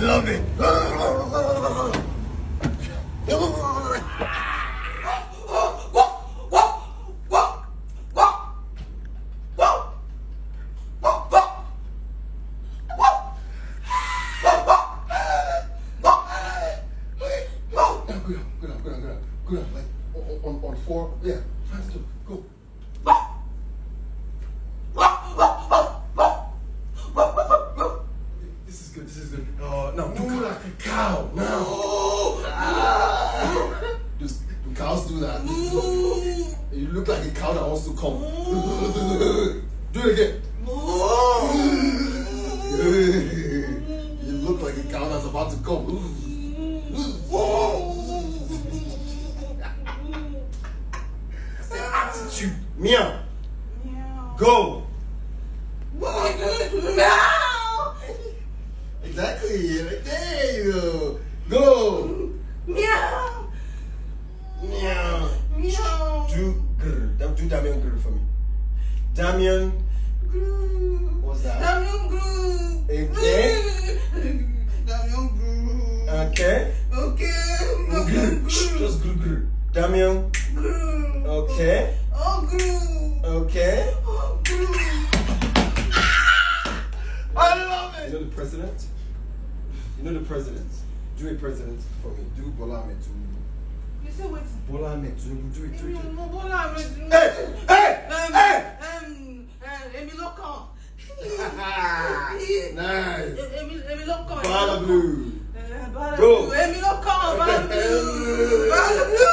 love it. Good up, like on 4, yeah, faster, go. This is good. Now do like a cow, now. Just, do cows do that? You look like a cow that wants to come. Do it again. You look like a cow that's about to come. Attitude. Meow. Go. Meow. Exactly. Right there you go. Go. Meow. Meow. Meow. Do Damian grr for me. Damian. What's that? Damian grr. Okay. Damian grr. Okay. Okay. Just grr. Damian. Grr. Okay. Oh, grr. Okay. Oh, grr. I love it. You know the president? Do a president for me. Do Bola Ahmed Tinubu. You say what? Bola Ahmed Tinubu. Do it. Bola Ahmed Tinubu. Hey! Èmi ló kàn. Nice. Èmi ló kàn. Bala Blue. Go. Èmi ló kàn. Bala Blue. Bala Blue.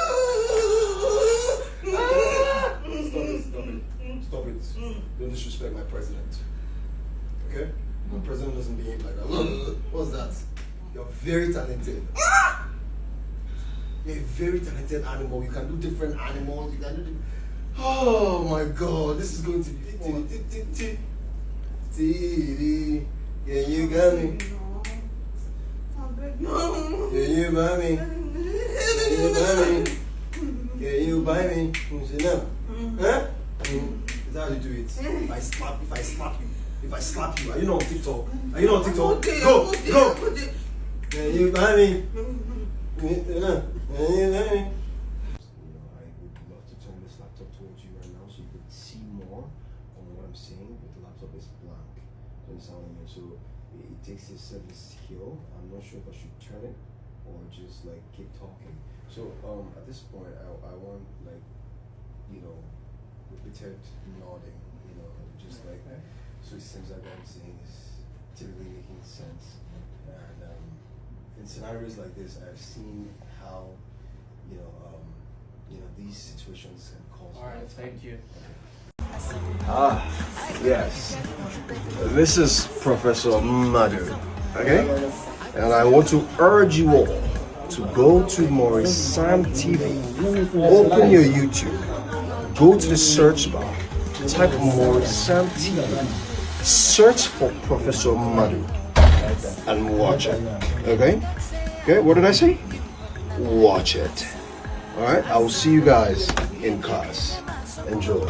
Stop it. Don't disrespect my president. Okay? My president doesn't behave like that. What's that? You're very talented. You're a very talented animal. You can do different animals. You can do. Oh my God! This is going to be. Yeah, you got me. Yeah, you buy me. Yeah, you buy me. Yeah, you buy me. Huh? Is that how you do it? If I slap you, are you not on TikTok? Okay, Go! okay. Yeah, you buy me. Yeah, you buy me. I would love to turn this laptop towards you right now so you could see more on what I'm saying, but the laptop is blank. You understand what I mean? So it takes a certain skill. I'm not sure if I should turn it or just like keep talking. So at this point I want like, repeated nodding, just like that. So it seems like what I'm saying is typically making sense. And in scenarios like this, I've seen how, these situations can cause. All right, thank you. Yes. This is Professor Madu, okay? And I want to urge you all to go to Maurice Sam TV. Open your YouTube. Go to the search bar. Type Maurice Sam TV. Search for Professor Madu and watch it. Okay? Okay, what did I say? Watch it. Alright, I will see you guys in class. Enjoy.